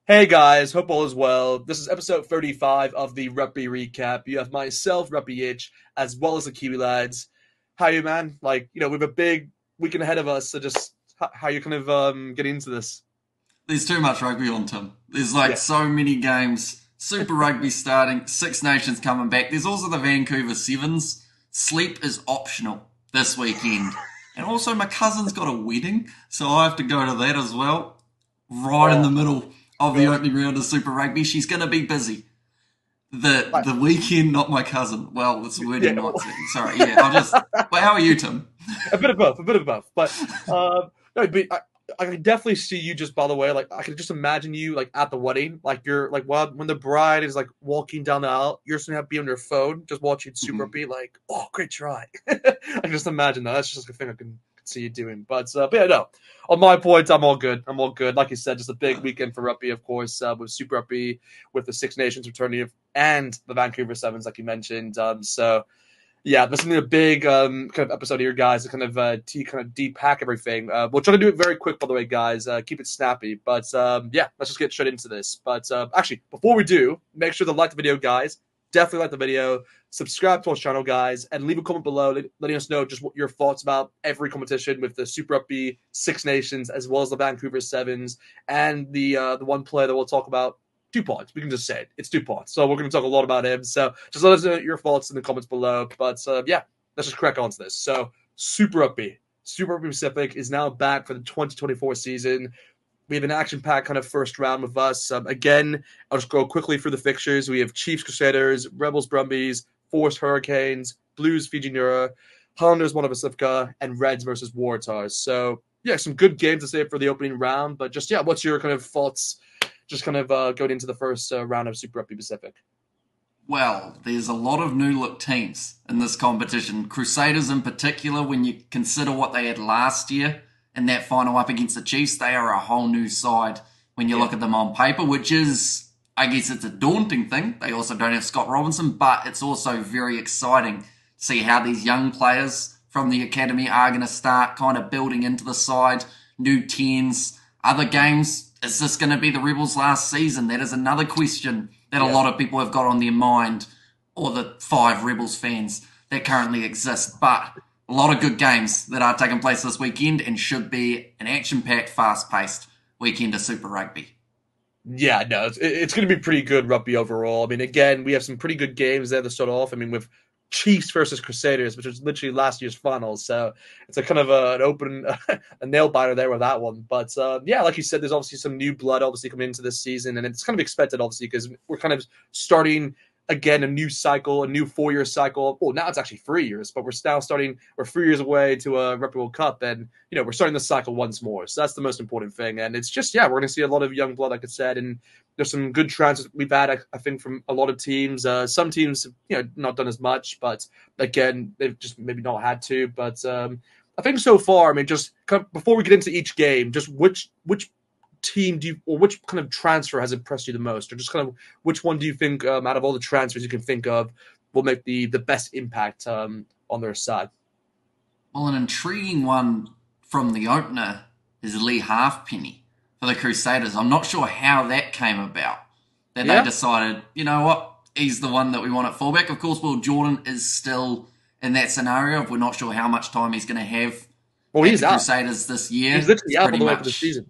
Hey guys, hope all is well. This is episode 35 of the Rugby Recap. You have myself, Rugby Itch, as well as the Kiwi lads. How you, man? We have a big weekend ahead of us, so just how you kind of getting into this? There's too much rugby on, Tim. There's Yeah. so many games. Super Rugby starting, Six Nations coming back. There's also the Vancouver Sevens. Sleep is optional this weekend. And also, my cousin's got a wedding, so I have to go to that as well. Right in Oh the middle of the gosh. opening round of Super Rugby. She's going to be busy. The Like, the weekend, not my cousin. Well, it's a wedding, yeah, not sorry. Yeah, I'll just. Well, how are you, Tim? a bit of both, a bit of both. But no, but I can definitely see you just by the way. Like I can just imagine you like at the wedding, like you're like when the bride is like walking down the aisle, you're just gonna have to be on your phone, just watching Super Mhm. Rugby. Like, oh, great try. I can just imagine that. That's just a thing I can see you doing. But yeah, no. On my point, I'm all good. I'm all good. Like you said, just a big Yeah. weekend for rugby, of course, with Super Rugby, with the Six Nations returning, and the Vancouver Sevens, like you mentioned. So yeah, this is gonna be a big kind of episode here, guys, to kind of depack everything. We'll try to do it very quick, by the way, guys. Keep it snappy, but yeah, let's just get straight into this. But actually, before we do, make sure to like the video, guys. Definitely like the video, subscribe to our channel, guys, and leave a comment below letting us know just what your thoughts about every competition with the Super Rugby Six Nations as well as the Vancouver Sevens and the one player that we'll talk about, Dupont. We can just say it. It's Dupont. So we're going to talk a lot about him. So just let us know your thoughts in the comments below. But yeah, let's just crack on to this. So Super Rugby. Super Rugby Pacific is now back for the 2024 season. We have an action-packed kind of first round with us. Again, I'll just go quickly through the fixtures. We have Chiefs Crusaders, Rebels Brumbies, Force Hurricanes, Blues Fiji Nura, Highlanders Moana Pacifica, and Reds versus Waratahs. So yeah, some good games to say for the opening round. But just yeah, what's your kind of thoughts just kind of going into the first round of Super Rugby Pacific? Well, there's a lot of new look teams in this competition. Crusaders, in particular, when you consider what they had last year in that final up against the Chiefs, they are a whole new side when you Yeah, look at them on paper, which is, I guess, it's a daunting thing. They also don't have Scott Robinson, but it's also very exciting to see how these young players from the academy are going to start kind of building into the side, new tens, other games. Is this going to be the Rebels last season? That is another question that a yeah. lot of people have got on their mind, or the five Rebels fans that currently exist. But a lot of good games that are taking place this weekend and should be an action-packed, fast-paced weekend of Super Rugby. Yeah, no, it's going to be pretty good rugby overall. I mean, again, we have some pretty good games there to start off. I mean, with Chiefs versus Crusaders, which was literally last year's finals, so it's a kind of an open a nail biter there with that one. But yeah, like you said, there's obviously some new blood obviously coming into this season, and it's kind of expected obviously because we're kind of starting again a new cycle, a new 4 year cycle. Well, now it's actually 3 years, but we're 3 years away to a Rugby World Cup, and we're starting the cycle once more. So that's the most important thing. And it's just, yeah, we're going to see a lot of young blood, like I said, and there's some good transfers we've had, I think, from a lot of teams. Some teams, not done as much, but again, they've just maybe not had to. But I think so far, I mean, just kind of, before we get into each game, just which team do you, or which kind of transfer has impressed you the most, or just kind of which one do you think out of all the transfers you can think of will make the best impact on their side? Well, an intriguing one from the opener is Lee Halfpenny for the Crusaders. I'm not sure how that came about. That they Yeah, decided, you know what, he's the one that we want at fullback. Of course, Will Jordan is still in that scenario. We're not sure how much time he's going to have well, at he's the out. Crusaders this He's year. literally It's out for pretty the way for the much, season.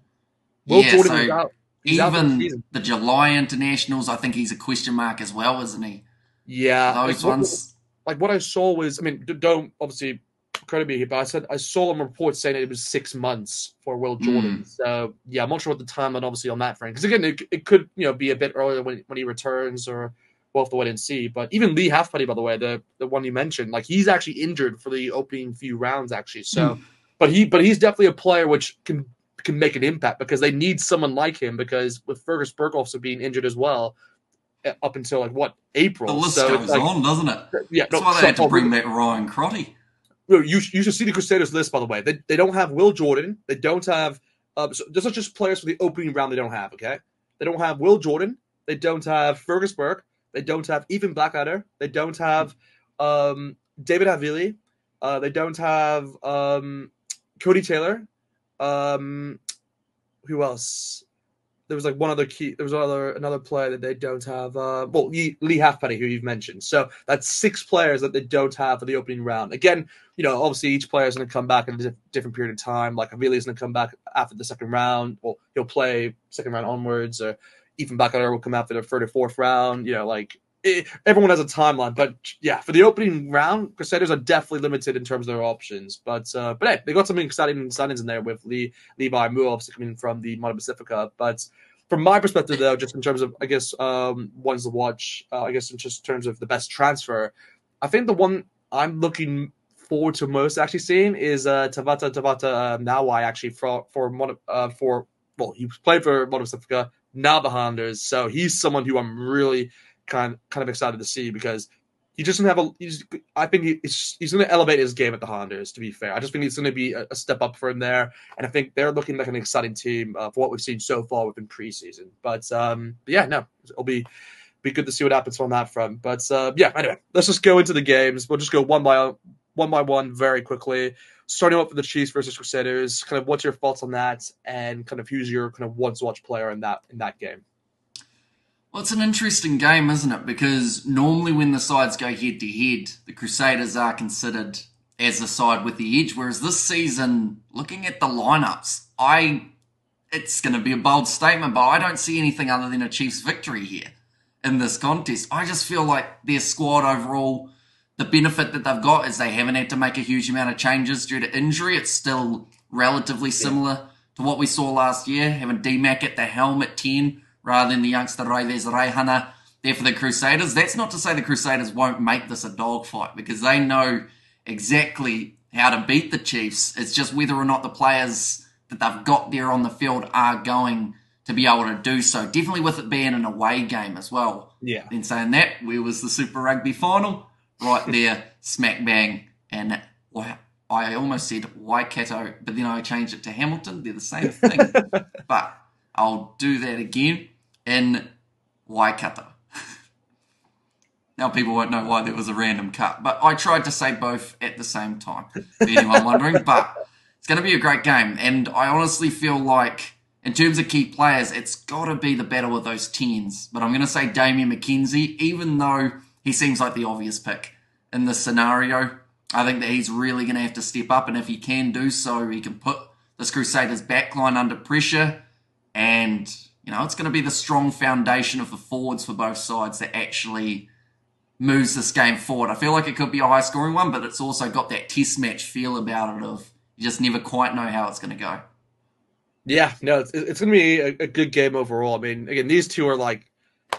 Will yeah. Jordan is So out. He's out for the even season. the July internationals, I think he's a question mark as well, isn't he? Yeah, Those ones. like what I saw was, I mean, don't obviously credit me here, but I saw some reports saying that it was 6 months for Will Jordan. Mm, So yeah, I'm not sure what the timeline obviously on that frame, because again, it could be a bit earlier when he returns, or we'll have to wait and see. But even Lee Halfpenny, by the way, the one you mentioned, like he's actually injured for the opening few rounds actually. So, mm. but he's definitely a player which can make an impact because they need someone like him, because with Fergus Burke also being injured as well up until like what, The April. list So it's goes like, on, doesn't it? yeah, That's no, why they so, had to bring back Ryan Crotty. you should see the Crusaders list, by the way. They don't have Will Jordan. They don't have so those are just players for the opening round they don't have, okay? They don't have Will Jordan. They don't have Fergus Burke. They don't have Ethan Blackadder. They don't have David Havili. They don't have Cody Taylor. Um, who else? there was like one other key. There was another player that they don't have. Well, Lee Halfpenny, who you've mentioned. So that's 6 players that they don't have for the opening round. Again, obviously each player is going to come back in a different period of time. Like Avili is going to come back after the second round. Well, he'll play second round onwards, or Ethan Bakar will come after the third or fourth round. Everyone has a timeline, but yeah, for the opening round, Crusaders are definitely limited in terms of their options. But hey, they got some exciting signings in there with Levi Mu obviously coming from the Mono Pacifica. But from my perspective, though, just in terms of ones to watch, in just terms of the best transfer, I think the one I'm looking forward to most actually seeing is Tabata Nawai actually he played for Mono Pacifica, now the Highlanders. So he's someone who I'm really kind of excited to see, because he just doesn't have I think he's going to elevate his game at the Highlanders, to be fair. I just think it's going to be a step up for him there, and I think they're looking like an exciting team for what we've seen so far within preseason. But yeah, no, it'll be good to see what happens on that front. But yeah, anyway, let's just go into the games. We'll just go one by one very quickly. Starting off with the Chiefs versus Crusaders, kind of what's your thoughts on that, and kind of who's your kind of want-to-watch player in that game? Well, it's an interesting game, isn't it? Because normally when the sides go head-to-head, the Crusaders are considered as the side with the edge, whereas this season, looking at the lineups, it's going to be a bold statement, but I don't see anything other than a Chiefs victory here in this contest. I just feel like their squad overall, the benefit that they've got is they haven't had to make a huge amount of changes due to injury. It's still relatively similar to what we saw last year, having D-Mac at the helm at 10, rather than the youngster Raives Reihana there for the Crusaders. That's not to say the Crusaders won't make this a dogfight, because they know exactly how to beat the Chiefs. It's just whether or not the players that they've got there on the field are going to be able to do so. Definitely with it being an away game as well. Yeah. Then saying that, where was the Super Rugby final? Right there, smack bang. And I almost said Waikato, but then I changed it to Hamilton. They're the same thing. But I'll do that again in Waikato. Now people won't know why there was a random cut, but I tried to say both at the same time, for anyone wondering. But it's going to be a great game, and I honestly feel like in terms of key players, it's got to be the battle of those 10s. But I'm going to say Damien McKenzie, even though he seems like the obvious pick in this scenario. I think that he's really going to have to step up, and if he can do so, he can put this Crusaders backline under pressure. And, it's going to be the strong foundation of the forwards for both sides that actually moves this game forward. I feel like it could be a high-scoring one, but it's also got that test match feel about it of you just never quite know how it's going to go. Yeah, no, it's going to be a good game overall. I mean, again, these two are like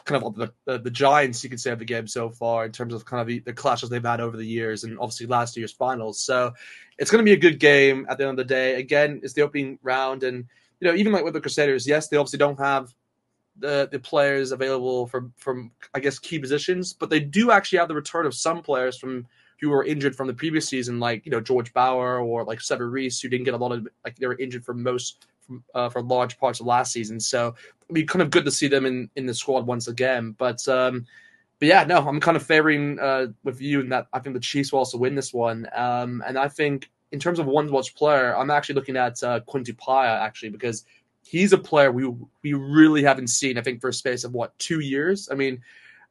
kind of the giants, you could say, of the game so far in terms of kind of the clashes they've had over the years, and obviously last year's finals. So it's going to be a good game at the end of the day. Again, it's the opening round, and even like with the Crusaders, yes, they obviously don't have the players available from I guess key positions, but they do actually have the return of some players who were injured from the previous season, like George Bauer or like Sever Reese, who didn't get a lot of, like, they were injured for large parts of last season. So it'd be kind of good to see them in the squad once again. But yeah, no, I'm kind of favoring with you in that I think the Chiefs will also win this one. And I think in terms of one-to-watch player, I'm actually looking at Quinty Paya, actually, because he's a player we really haven't seen, I think, for a space of 2 years. I mean,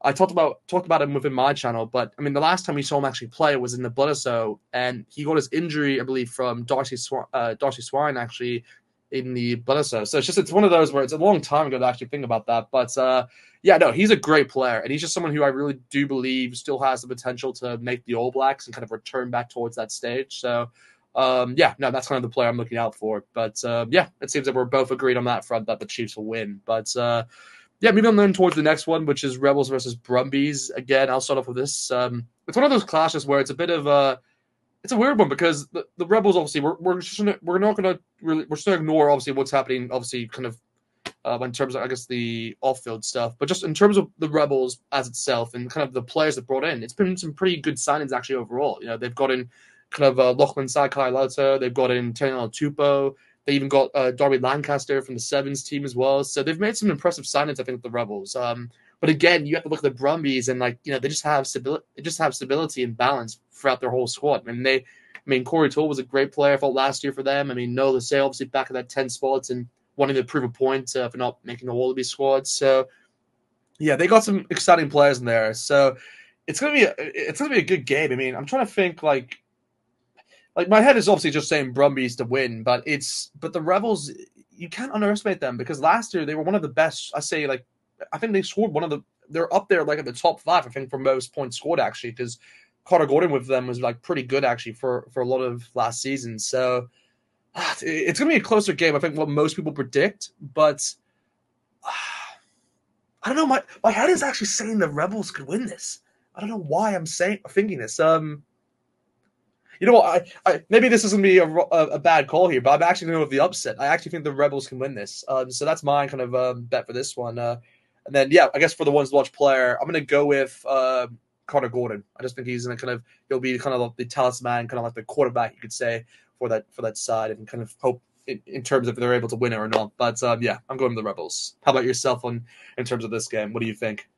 I talked about him within my channel, but I mean, the last time we saw him actually play was in the Bledisloe, and he got his injury, I believe, from Darcy Swine actually in the Bledisloe. So it's one of those where it's a long time ago to actually think about that. But yeah, no, he's a great player, and he's just someone who I really do believe still has the potential to make the All Blacks and kind of return back towards that stage. So yeah, no, that's kind of the player I'm looking out for. But yeah, it seems that we're both agreed on that front that the Chiefs will win. But yeah, maybe I'm then towards the next one, which is Rebels versus Brumbies. Again, I'll start off with this. It's one of those clashes where it's a bit of it's a weird one, because the Rebels, obviously, we're not going to really, we're still ignore obviously what's happening, obviously, kind of in terms of, I guess, the off-field stuff, but just in terms of the Rebels as itself and kind of the players that brought in, it's been some pretty good signings actually overall. They've got in kind of Lachlan Sakai Lauta, they've got in Tenel Tupou, they even got Darby Lancaster from the Sevens team as well. So they've made some impressive signings, I think, with the Rebels. But again, you have to look at the Brumbies, and they just have stability. They just have stability and balance throughout their whole squad. Corey Toole was a great player, I thought, last year for them. Nola Say obviously back in that 10 spots, and wanting to prove a point for not making the Wallaby squad. So yeah, they got some exciting players in there. So it's gonna be a good game. I mean, I'm trying to think like my head is obviously just saying Brumbies to win, but the Rebels, you can't underestimate them because last year they were one of the best. I think they scored they're up there like at the top 5. I think for most points scored actually because Carter Gordon with them was like pretty good actually for a lot of last season. So it's gonna be a closer game. I think what most people predict, but I don't know. My head is actually saying the Rebels could win this. I don't know why I'm thinking this. You know what? I maybe this is gonna be a bad call here, but I'm actually going to go with the upset. I actually think the Rebels can win this. So that's my kind of bet for this one. And then yeah, I guess for the ones to watch player, I'm going to go with Carter Gordon. I just think he's going to he'll be kind of like the talisman, kind of like the quarterback you could say for that side, and kind of hope in terms of if they're able to win it or not. But yeah, I'm going with the Rebels. How about yourself in terms of this game? What do you think?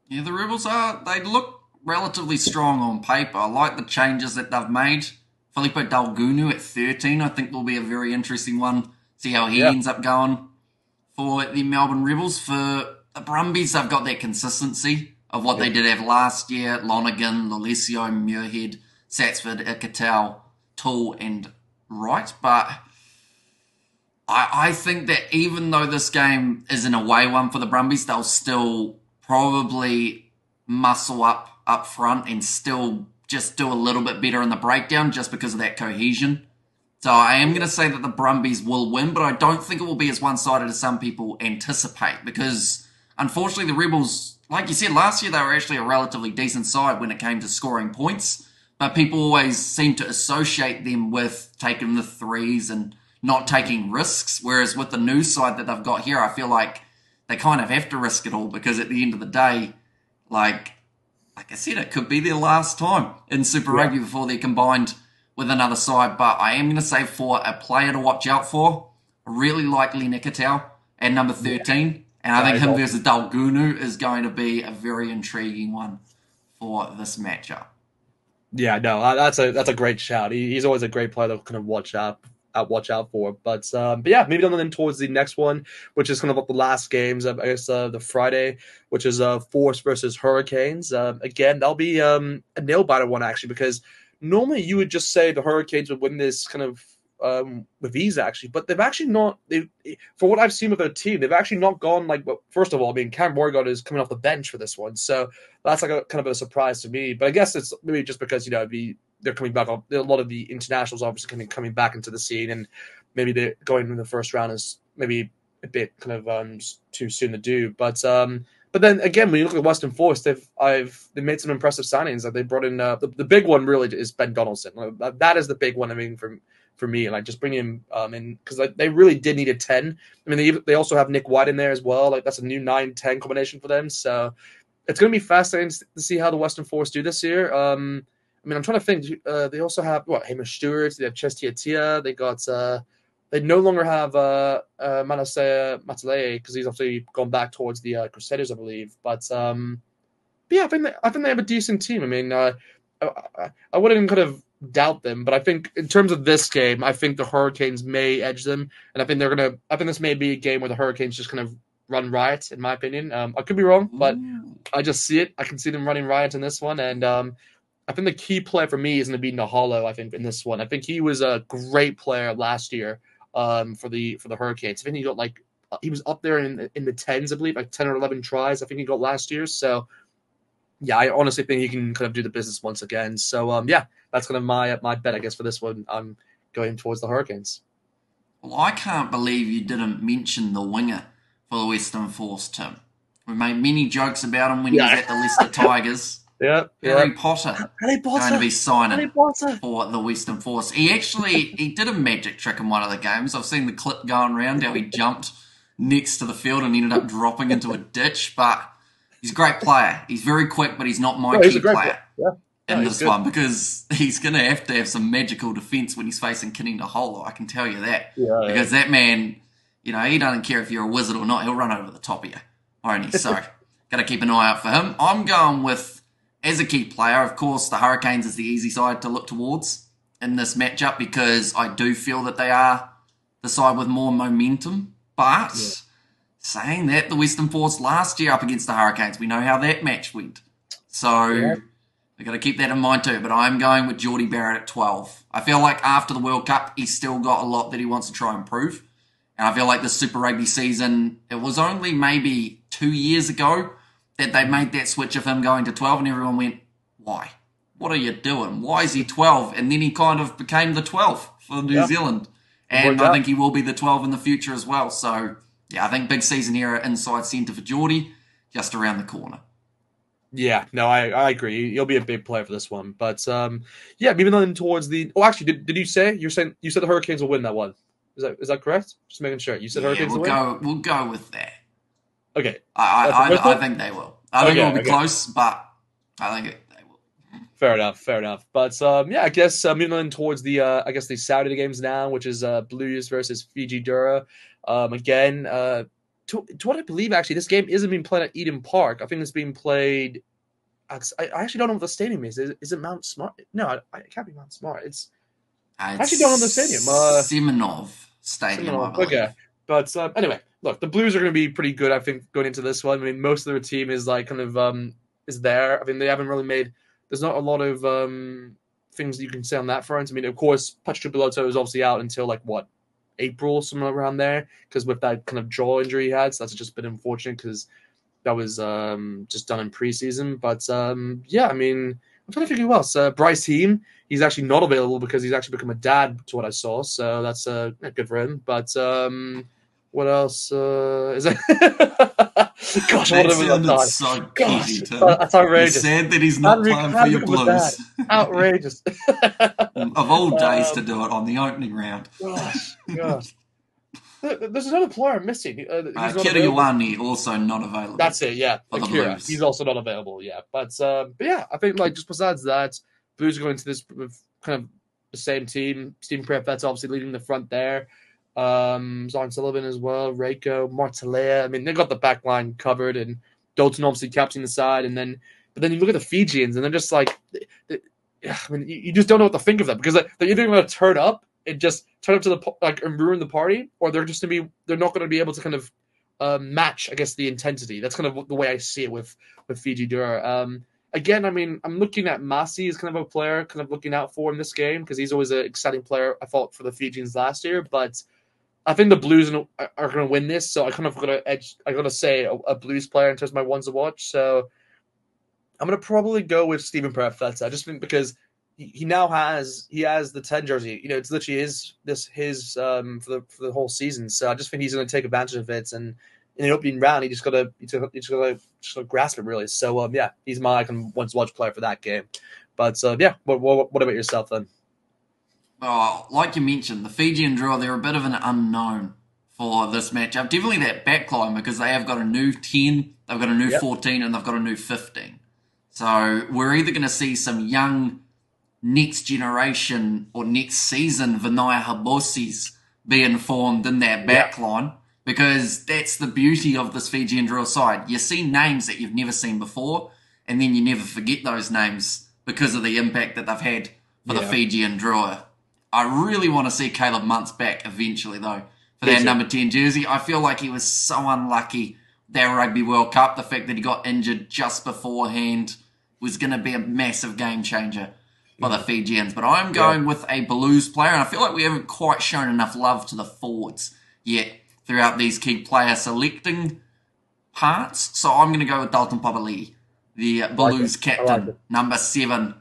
Yeah, the Rebels they look relatively strong on paper. I like the changes that they've made. Felipe Dalgunu at 13, I think will be a very interesting one. See how he ends up going for the Melbourne Rebels. For the Brumbies, they've got that consistency of what they did have last year. Lonergan, Lolesio, Muirhead, Satsford, Ikatel, Toole, and Wright. But I think that even though this game is an away one for the Brumbies, they'll still probably muscle up front and still just do a little bit better in the breakdown just because of that cohesion. So I am going to say that the Brumbies will win, but I don't think it will be as one-sided as some people anticipate because, unfortunately, the Rebels, like you said, last year they were actually a relatively decent side when it came to scoring points, but people always seem to associate them with taking the threes and not taking risks, whereas with the new side that they've got here, I feel like they kind of have to risk it all because at the end of the day, like I said, it could be their last time in Super Rugby before they're combined with another side. But I am going to say for a player to watch out for, I really like Len Ikitau at number 13. And I think him versus Dalgunu is going to be a very intriguing one for this matchup. Yeah, no, that's a great shout. He's always a great player to kind of watch out for. But yeah, maybe then towards the next one, which is kind of like the last games of I guess the Friday, which is Force versus Hurricanes. Again, that'll be a nail biter one actually, because normally you would just say the Hurricanes would win this kind of with ease actually, but they've actually not. For what I've seen with their team, they've actually not gone like. Well, first of all, I mean, Cam Morgan is coming off the bench for this one, so that's like a kind of a surprise to me. But I guess it's maybe just because they're coming back. A lot of the internationals obviously coming back into the scene, and maybe they're going in the first round is maybe a bit kind of too soon to do. But then again, when you look at Western Force, they made some impressive signings. Like they brought in the big one really is Ben Donaldson. That is the big one. I mean, for me, and like just bring him in because they really did need a 10. I mean, they also have Nick White in there as well. Like that's a new 9-10 combination for them. So it's going to be fascinating to see how the Western Force do this year. I mean, I'm trying to think. They also have Hamish Stewart. They have Chestia Tia. They got. They no longer have Manasseh Matalei because he's obviously gone back towards the Crusaders, I believe. But yeah, I think they have a decent team. I mean, I wouldn't kind of doubt them, but I think in terms of this game, I think the Hurricanes may edge them, and I think I think this may be a game where the Hurricanes just kind of run riot, in my opinion. I could be wrong, but I just see it. I can see them running riot in this one, and I think the key player for me is going to be Nahalo. I think in this one, I think he was a great player last year for the Hurricanes. I think he got he was up there in the tens, I believe, like 10 or 11 tries. I think he got last year. So yeah, I honestly think he can kind of do the business once again. So yeah, that's kind of my bet, I guess, for this one. I'm going towards the Hurricanes. Well, I can't believe you didn't mention the winger for the Western Force, Tim. We made many jokes about him when he was at the Leicester Tigers. Harry Potter going to be signing for the Western Force. He did a magic trick in one of the games. I've seen the clip going around how he jumped next to the field and ended up dropping into a ditch. But he's a great player. He's very quick, but he's not my key player in this one because he's going to have some magical defence when he's facing Kenny Naholo. I can tell you that. Because that man, he doesn't care if you're a wizard or not. He'll run over the top of you. So, got to keep an eye out for him. I'm going with, as a key player, of course, the Hurricanes is the easy side to look towards in this matchup because I do feel that they are the side with more momentum But saying that, the Western Force last year up against the Hurricanes, we know how that match went. So we've got to keep that in mind too. But I'm going with Geordie Barrett at 12. I feel like after the World Cup, he's still got a lot that he wants to try and improve. And I feel like the Super Rugby season, it was only maybe 2 years ago that they made that switch of him going to 12, and everyone went, why? What are you doing? Why is he 12? And then he kind of became the 12 for New Zealand. And I think he will be the 12 in the future as well. So, yeah, I think big season here at inside centre for Geordie, just around the corner. Yeah, no, I agree. He'll be a big player for this one. But, yeah, moving on towards the... Oh, actually, did you say? You said the Hurricanes will win that one. Is that correct? Just making sure. You said Hurricanes will win? We'll go with that. Okay. I think they will. I think it'll be close, but I think they will. Fair enough. But yeah, I guess moving on towards the the Saturday games now, which is Blues versus Fiji Dura. Again, to what I believe, actually, this game isn't being played at Eden Park. I think it's being played. I actually don't know what the stadium is. Is it Mount Smart? No, it can't be Mount Smart. I actually don't know the stadium. Semenov Stadium, I believe. Okay. But anyway, look, the Blues are going to be pretty good, I think, going into this one. I mean, most of their team is like kind of is there. I mean, they haven't really made. There's not a lot of things that you can say on that front. I mean, of course, Patrick Piloto is obviously out until like what, April, somewhere around there, because with that kind of jaw injury he had, so that's just been unfortunate because that was just done in preseason. But yeah, I mean, I'm trying to figure who else. Bryce Heem, he's actually not available because he's actually become a dad, to what I saw. So that's good for him. But what else is it? Gosh, that sounded so petty, Tim. That's outrageous. It's sad that he's not playing for your Blues. Outrageous. Of all days to do it on the opening round. Gosh. There's another player missing. Kiriwani also not available. That's it, yeah. Akira, he's also not available, yeah. But yeah, I think like just besides that, Blues are going to this with kind of the same team. Stephen Prefet's obviously leading the front there. Zoran Sullivan as well, Reiko, Martalea. I mean, they've got the back line covered, and Dalton obviously captaining the side. But then you look at the Fijians, and they're just like, I mean, you just don't know what to think of them because they're either going to turn up and just turn up to the and ruin the party, or they're not going to be able to kind of match, I guess, the intensity. That's kind of the way I see it with Fiji Dura. Again, I mean, I'm looking at Masi as kind of a player, kind of looking out for in this game because he's always an exciting player. I thought for the Fijians last year, but I think the Blues are going to win this, so I kind of got to edge. I got to say a Blues player in terms of my ones to watch. So I'm going to probably go with Stephen Perfetta. I just think because he now has the 10 jersey. You know, it's literally his for the whole season. So I just think he's going to take advantage of it. And in the opening round, he just got to grasp it really. So yeah, he's my kind of once watch player for that game. But yeah, what about yourself then? Oh, like you mentioned, the Fijian draw, they're a bit of an unknown for this matchup. Definitely that backline because they have got a new 10, they've got a new 14, and they've got a new 15. So we're either going to see some young next generation or next season Vinaya Habosis being formed in that backline because that's the beauty of this Fijian draw side. You see names that you've never seen before, and then you never forget those names because of the impact that they've had for the Fijian draw. I really want to see Caleb Muntz back eventually, though, for that number 10 jersey. I feel like he was so unlucky that Rugby World Cup. The fact that he got injured just beforehand was going to be a massive game changer for the Fijians. But I'm going with a Blues player, and I feel like we haven't quite shown enough love to the forwards yet throughout these key player selecting parts. So I'm going to go with Dalton Papali'i, the Blues captain, number 7.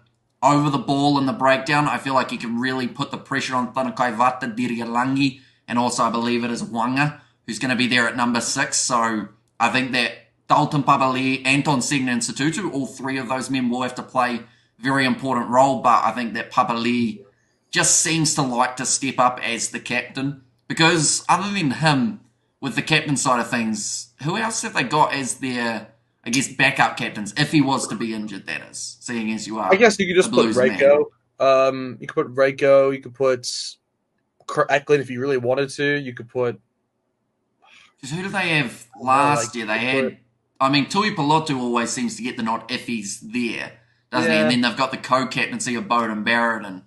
Over the ball in the breakdown, I feel like he can really put the pressure on Tanakai Vata, Dirialangi, and also I believe it is Wanga, who's going to be there at number 6. So I think that Dalton Papali'i, Anton Segna, and Satutu, all three of those men will have to play a very important role, but I think that Papali'i just seems to like to step up as the captain, because other than him, with the captain side of things, who else have they got as their, I guess, backup captains, if he was to be injured, that is, seeing as you are. I guess you could just put Reiko. You could put Reiko. You could put Eklund if you really wanted to. You could put... Because who did they have last year? They had... I mean, Tui Pilotu always seems to get the nod if he's there, doesn't he? And then they've got the co-captaincy of Bowden Barrett. And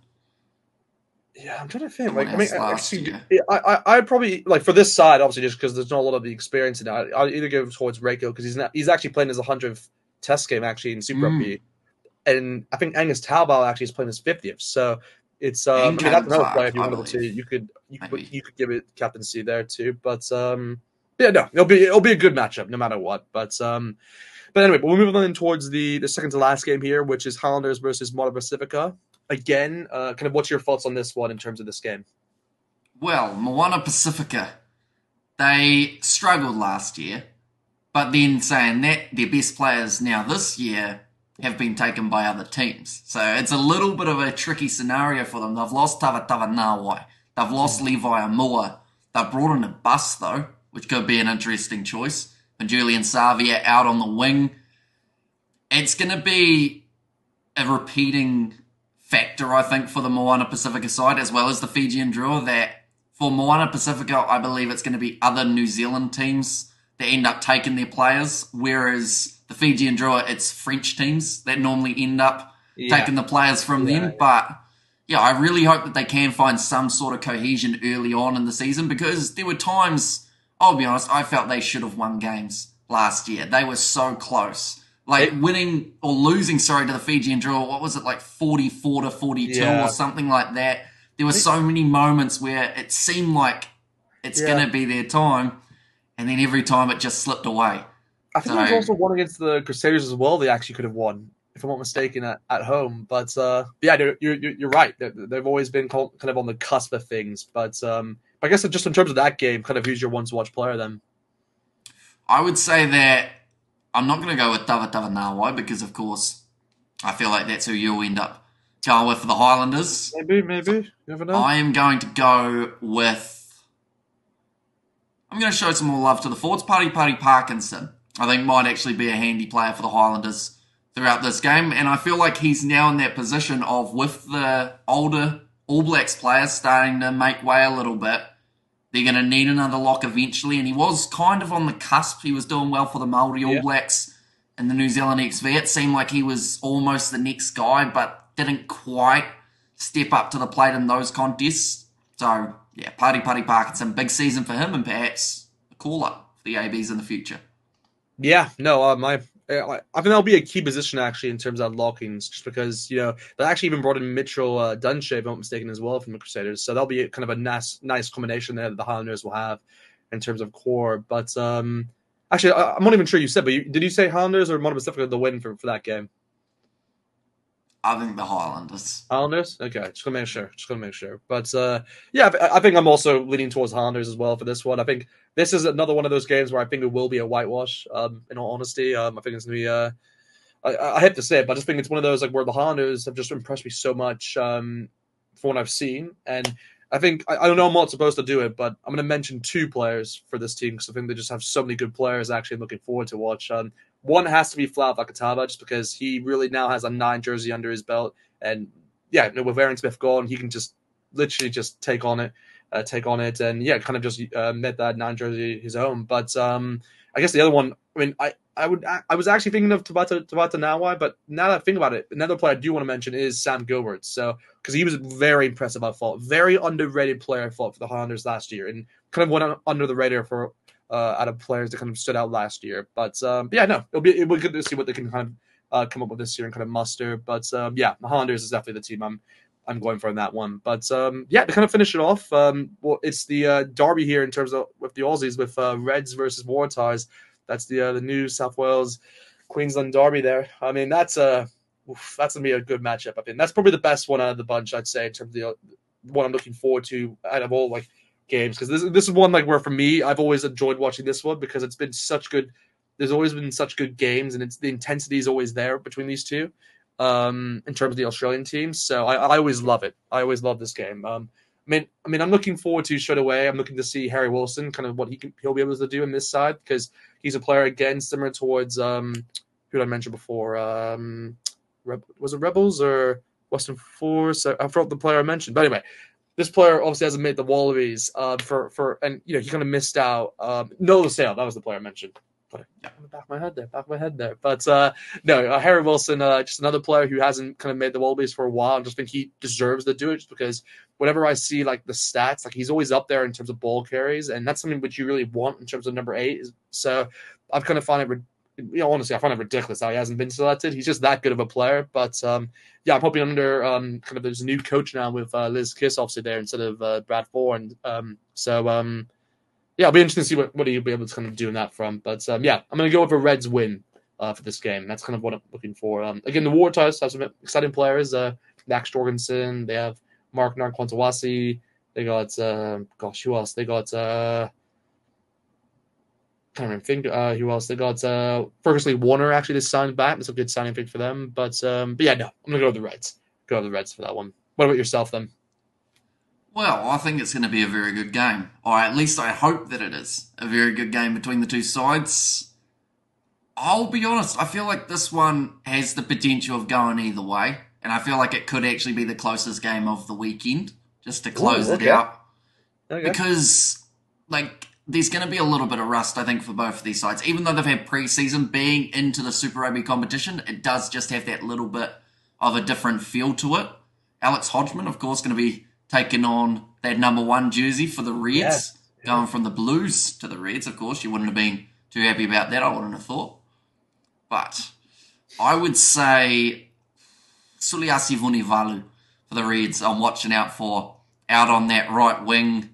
Yeah, I'm trying to think. Someone Like, I mean, else last actually, year. I'd probably like for this side, obviously, just because there's not a lot of the experience in it. I'll either go towards Reiko because he's actually playing his 100th test game actually in Super Mm. Rugby, and I think Angus Taubal actually is playing his 50th. So it's And I mean that's Caden another player Clark, if you I wanted to believe. Maybe. you could give it captaincy there too. But yeah, no, it'll be a good matchup no matter what. But anyway, we're moving on towards the second to last game here, which is Highlanders versus Moda Pacifica. Again, kind of what's your thoughts on this one in terms of this game? Well, Moana Pacifica, they struggled last year, but then saying that, their best players now this year have been taken by other teams. So it's a little bit of a tricky scenario for them. They've lost Tavatava Nawai. They've lost Levi Amua. They've brought in a bus, though, which could be an interesting choice. And Julian Savia out on the wing. It's going to be a repeating factor, I think, for the Moana Pacifica side, as well as the Fijian draw, that for Moana Pacifica, I believe it's going to be other New Zealand teams that end up taking their players, whereas the Fijian draw, it's French teams that normally end up taking the players from them. But yeah, I really hope that they can find some sort of cohesion early on in the season, because there were times, I'll be honest, I felt they should have won games last year. They were so close. Like winning or losing, sorry, to the Fijian draw, what was it, like 44 to 42 or something like that? There were so many moments where it seemed like it's going to be their time, and then every time it just slipped away. I think there was also one against the Crusaders as well. They actually could have won, if I'm not mistaken, at home. But yeah, you're right. They've always been kind of on the cusp of things. But I guess just in terms of that game, kind of who's your one-to-watch player then? I would say that I'm not going to go with Tavatava Nawai because, of course, I feel like that's who you'll end up going with for the Highlanders. Maybe. You never know. I am going to go with... I'm going to show some more love to the forwards. Paddy Parkinson, I think, might actually be a handy player for the Highlanders throughout this game. And I feel like he's now in that position of, with the older All Blacks players starting to make way a little bit, they're going to need another lock eventually. And he was kind of on the cusp. He was doing well for the Māori All Blacks and the New Zealand XV. It seemed like he was almost the next guy, but didn't quite step up to the plate in those contests. So, yeah, Paddy Parkinson, big season for him, and perhaps a call-up for the ABs in the future. Yeah, no, I think that'll be a key position actually in terms of unlockings, just because they actually even brought in Mitchell Dunshea, if I'm not mistaken, as well from the Crusaders. So that'll be kind of a nice combination there that the Highlanders will have in terms of core. But actually, I'm not even sure you said, but did you say Highlanders or Moana Pacifica the win for that game? I think the Highlanders. Highlanders? Okay, just gonna make sure. But yeah, I think I'm also leaning towards Highlanders as well for this one. I think this is another one of those games where I think it will be a whitewash. In all honesty, I think it's gonna be. I hate to say it, but I just think it's one of those like where the Highlanders have just impressed me so much from what I've seen, and I think I don't know I'm not supposed to do it, but I'm gonna mention two players for this team because I think they just have so many good players. Actually, looking forward to watch. One has to be Flau Vakatava, just because he really now has a 9 jersey under his belt. And yeah, with Aaron Smith gone, he can just literally just take on it. And yeah, kind of just made that 9 jersey his own. But I guess the other one, I mean, I was actually thinking of Tabata Nawai, but now that I think about it, another player I do want to mention is Sam Gilbert. So, because he was very impressive, I thought. Very underrated player, I thought, for the Highlanders last year. And kind of went under the radar for out of players that kind of stood out last year. But yeah, no, it'll be good to see what they can kind of come up with this year and kind of muster. But yeah, the Highlanders is definitely the team I'm going for in that one. But yeah, to kind of finish it off, well, it's the derby here in terms of with the Aussies with Reds versus Waratahs. That's the New South Wales Queensland derby there. I mean, that's gonna be a good matchup. I think that's probably the best one out of the bunch, I'd say, in terms of the one I'm looking forward to out of all games, because this is one where for me I've always enjoyed watching this one because it's been such good. There's always been such good games, and the intensity is always there between these two. In terms of the Australian teams, so I always love it. I always love this game. I mean, I'm looking forward to straight away. I'm looking to see Harry Wilson, kind of what he'll be able to do in this side, because he's a player again similar towards who did I mention before? Was it Rebels or Western Force? I forgot the player I mentioned, but anyway. This player obviously hasn't made the Wallabies and he kind of missed out. Noah Sale, that was the player I mentioned. Yeah. Back of my head there. But no, Harry Wilson, just another player who hasn't kind of made the Wallabies for a while. I just think he deserves to do it, just because whenever I see like the stats, like he's always up there in terms of ball carries, and that's something which you really want in terms of number 8. So I've kind of found it, honestly, I find it ridiculous how he hasn't been selected. He's just that good of a player. But yeah, I'm hoping under kind of there's a new coach now with Liz Kiss obviously there instead of Brad Ford. Yeah, it'll be interesting to see what he'll be able to kind of do in that front. But yeah, I'm going to go with a Reds win for this game. That's kind of what I'm looking for. Again, the Waratahs have some exciting players. Max Jorgensen, they have Mark Narkwantawasi. They got, who else? They got, can't even think who else. They got Fergus Lee Warner actually this signed back. That's a good signing pick for them. But yeah, no, I'm going to go with the Reds. Go with the Reds for that one. What about yourself then? Well, I think it's going to be a very good game. Or at least I hope that it is a very good game between the two sides. I'll be honest, I feel like this one has the potential of going either way. And I feel like it could actually be the closest game of the weekend, just to close it out. Okay. Because, like, there's going to be a little bit of rust, I think, for both of these sides. Even though they've had pre-season, being into the Super Rugby competition, it does just have that little bit of a different feel to it. Alex Hodgman, of course, going to be taking on that number 1 jersey for the Reds, going from the Blues to the Reds, of course. You wouldn't have been too happy about that, I wouldn't have thought. But I would say Suliasi Vunivalu for the Reds, I'm watching out for, out on that right wing.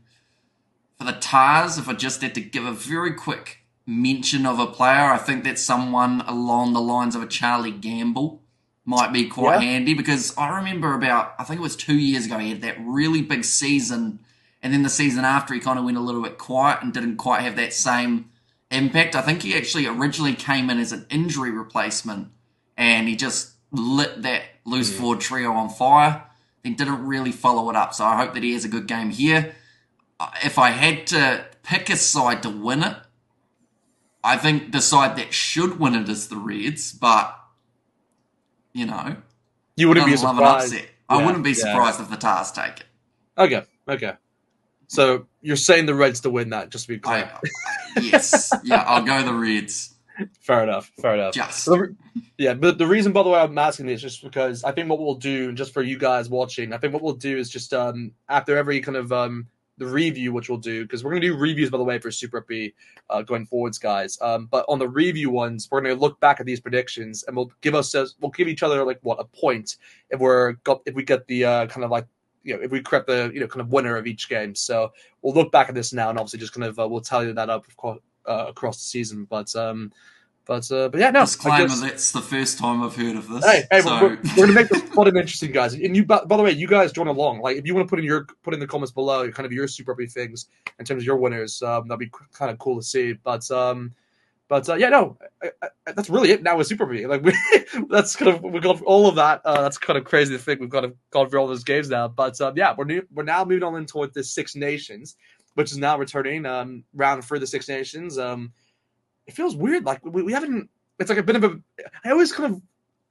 For the Tars, if I just had to give a very quick mention of a player, I think that someone along the lines of a Charlie Gamble might be quite handy, because I remember I think it was 2 years ago, he had that really big season, and then the season after he kind of went a little bit quiet and didn't quite have that same impact. I think he actually originally came in as an injury replacement, and he just lit that loose forward trio on fire, then didn't really follow it up. So I hope that he has a good game here. If I had to pick a side to win it, I think the side that should win it is the Reds, but you know, you wouldn't be surprised. I wouldn't be surprised if the Tars take it. Okay. So you're saying the Reds to win that, just to be clear. Yes. Yeah, I'll go the Reds. Fair enough. Just. But the reason, by the way, I'm asking this is just because I think what we'll do, just for you guys watching, I think what we'll do is just after every kind of the review, which we'll do, because we're going to do reviews, by the way, for Super Rugby going forwards, guys. But on the review ones, we're going to look back at these predictions, and we'll give each other like a point if we get the kind of like, if we correct the kind of winner of each game. So we'll look back at this now, and obviously just kind of we'll tally that up across the season. But yeah, no. Disclaimer: that's the first time I've heard of this. Hey, so. we're gonna make this fun and interesting, guys. And you, by the way, you guys join along. Like, if you want to put in the comments below, kind of your Super Rugby things in terms of your winners, that'd be kind of cool to see. But yeah, no, that's really it now with Super Rugby. Like, we got all of that. That's kind of crazy to think we've gone through all those games now. But yeah, we're now moving on into the Six Nations, which is now returning round for the Six Nations. It feels weird. Like we haven't. It's like a bit of a. I always kind of.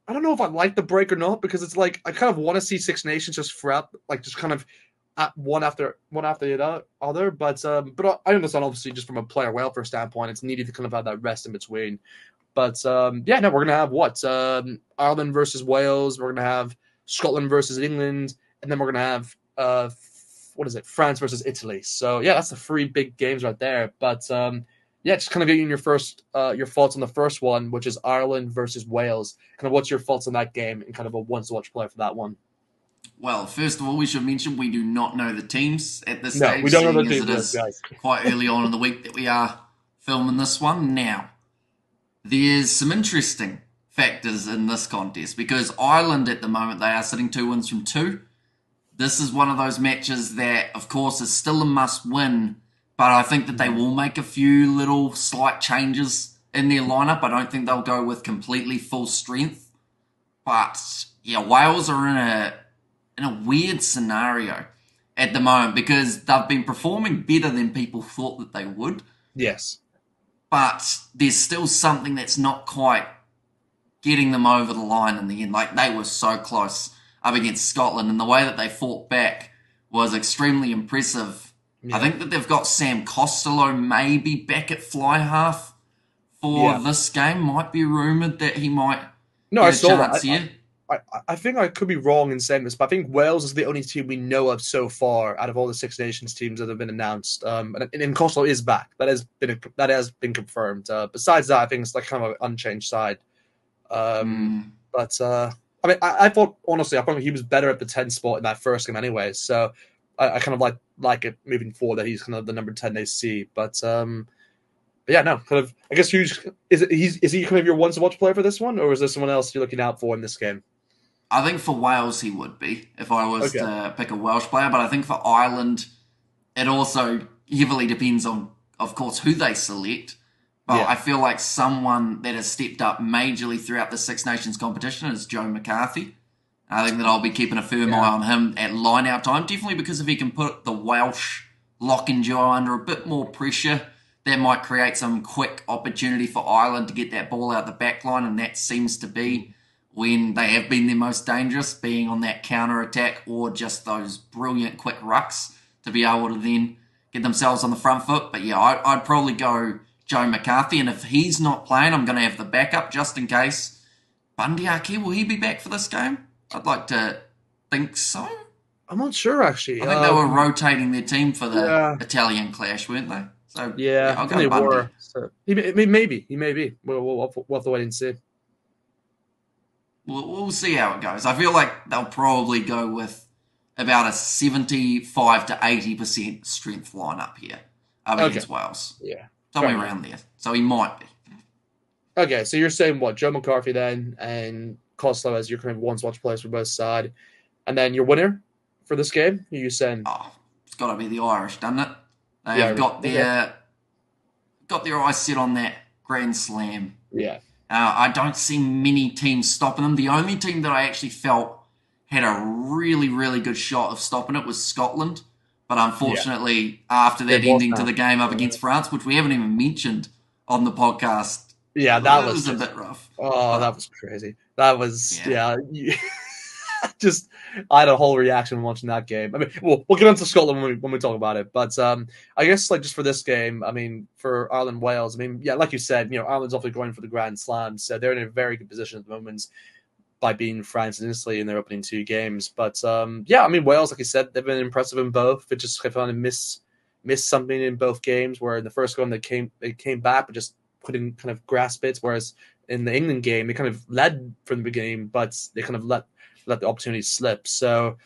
I don't know if I like the break or not, because it's like I kind of want to see Six Nations just throughout, like just kind of at one after the other. But I understand, obviously, just from a player welfare standpoint, it's needed to kind of have that rest in between. But yeah, no, we're gonna have Ireland versus Wales. We're gonna have Scotland versus England, and then we're gonna have France versus Italy. So yeah, that's the 3 big games right there. But yeah, just kind of getting your thoughts on the first one, which is Ireland versus Wales. Kind of what's your thoughts on that game, and kind of a once-to-watch play for that one? Well, first of all, we should mention we do not know the teams at this stage. No, we don't know the teams. It is guys. Quite early on in the week that we are filming this one. Now, there's some interesting factors in this contest, because Ireland at the moment, they are sitting 2 wins from 2. This is one of those matches that, of course, is still a must-win, but I think that they will make a few little slight changes in their lineup. I don't think they'll go with completely full strength. But yeah, Wales are in a weird scenario at the moment, because they've been performing better than people thought that they would. Yes. But there's still something that's not quite getting them over the line in the end. Like, they were so close up against Scotland, and the way that they fought back was extremely impressive. Yeah. I think that they've got Sam Costello maybe back at fly half for this game. Might be rumoured that he might No, I get a saw chance that. here. I think I could be wrong in saying this, but I think Wales is the only team we know of so far out of all the Six Nations teams that have been announced. And Kosovo is back. That has been confirmed. Besides that, I think it's like kind of an unchanged side. But I mean, I thought honestly, I thought he was better at the 10 spot in that first game anyway. So I kind of like it moving forward that he's kind of the number 10 they see. But yeah, no, kind of. I guess is he kind of your one to watch player for this one, or is there someone else you're looking out for in this game? I think for Wales he would be if I was to pick a Welsh player, but I think for Ireland it also heavily depends on, of course, who they select. But I feel like someone that has stepped up majorly throughout the Six Nations competition is Joe McCarthy. I think that I'll be keeping a firm eye on him at line-out time, definitely because if he can put the Welsh lock and duo under a bit more pressure, that might create some quick opportunity for Ireland to get that ball out the back line, and that seems to be when they have been their most dangerous, being on that counter-attack or just those brilliant quick rucks to be able to then get themselves on the front foot. But yeah, I'd probably go Joe McCarthy, and if he's not playing, I'm going to have the backup just in case. Bundy Aki, will he be back for this game? I'd like to think so. I'm not sure, actually. I think they were rotating their team for the Italian clash, weren't they? So I'll go Bundy. Were. So, he may be. We'll have to wait and see. We'll see how it goes. I feel like they'll probably go with about a 75 to 80% strength lineup here against Wales. Yeah. Somewhere around there. So he might be. Okay, so you're saying what? Joe McCarthy then, and Costello as your kind of one-watch players for both sides. And then your winner for this game? Who are you saying? Oh, it's got to be the Irish, doesn't it? They have got their eyes set on that Grand Slam. Yeah. I don't see many teams stopping them. The only team that I actually felt had a really, really good shot of stopping it was Scotland. But unfortunately, after that ending to the game up against France, which we haven't even mentioned on the podcast, that was a bit rough. Oh, that was crazy. That was, just, I had a whole reaction watching that game. I mean, we'll get into Scotland when we talk about it. But I guess, like, just for this game, I mean, for Ireland-Wales, I mean, like you said, Ireland's obviously going for the Grand Slam, so they're in a very good position at the moment by beating France and Italy in their opening two games. But, I mean, Wales, like you said, they've been impressive in both. They just kind of missed something in both games, where in the first game they came back but just couldn't kind of grasp it, whereas in the England game, they kind of led from the beginning, but they kind of let the opportunity slip. So,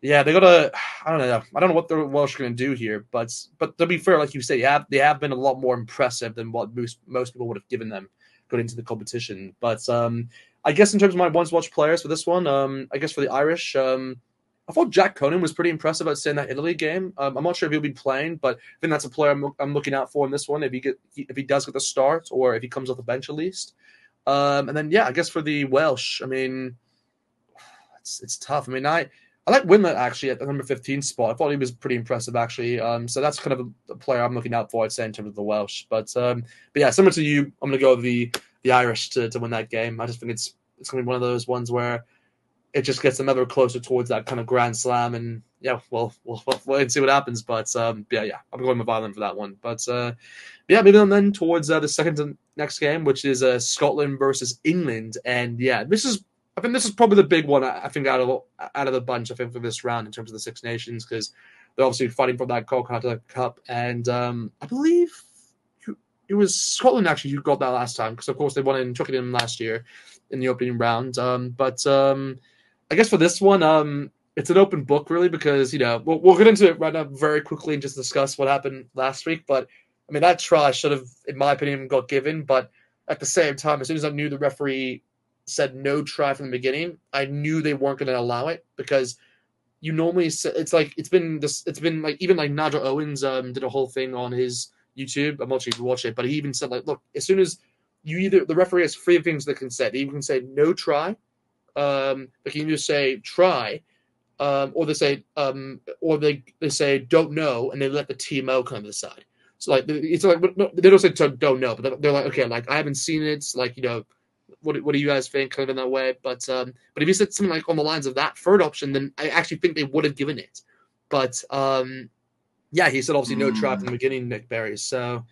yeah, they gotta. I don't know what the Welsh are going to do here, but to be fair, like you say, they have been a lot more impressive than what most people would have given them going into the competition. But I guess in terms of my once-watch players for this one, I guess for the Irish, I thought Jack Conan was pretty impressive outside that Italy game. I'm not sure if he'll be playing, but I think that's a player I'm looking out for in this one. If he does get the start, or if he comes off the bench at least. And then I guess for the Welsh, I mean, it's tough. I mean, I like Winlet actually at the number 15 spot. I thought he was pretty impressive actually. So that's kind of a player I'm looking out for, I'd say, in terms of the Welsh. But yeah, similar to you, I'm gonna go with the Irish to win that game. I just think it's gonna be one of those ones where it just gets them ever closer towards that kind of Grand Slam, and we'll wait and see what happens. But I'm going with Ireland for that one. But maybe then towards the second to next game, which is Scotland versus England, and I think this is probably the big one. I think out of the bunch, I think for this round in terms of the Six Nations, because they're obviously fighting for that Kolkata Cup, and I believe it was Scotland actually who got that last time, because of course they won it and took it in last year in the opening round. I guess for this one, it's an open book really, because we'll get into it right now very quickly and just discuss what happened last week. But I mean, that try should have, in my opinion, got given. But at the same time, as soon as I knew the referee said no try from the beginning, I knew they weren't going to allow it, because you normally it's been like even like Nigel Owens did a whole thing on his YouTube. I'm not sure if you watch it, but he even said like, look, as soon as the referee has three things that can say. They can say no try. They can either say try, or they say they say don't know, and they let the TMO come to the side. So like it's like they don't say don't know, but they're like, okay, like I haven't seen it. It's like what do you guys think, kind of in that way? But if you said something like on the lines of that third option, then I actually think they would have given it. But he said obviously no try from the beginning, Nick Berry. So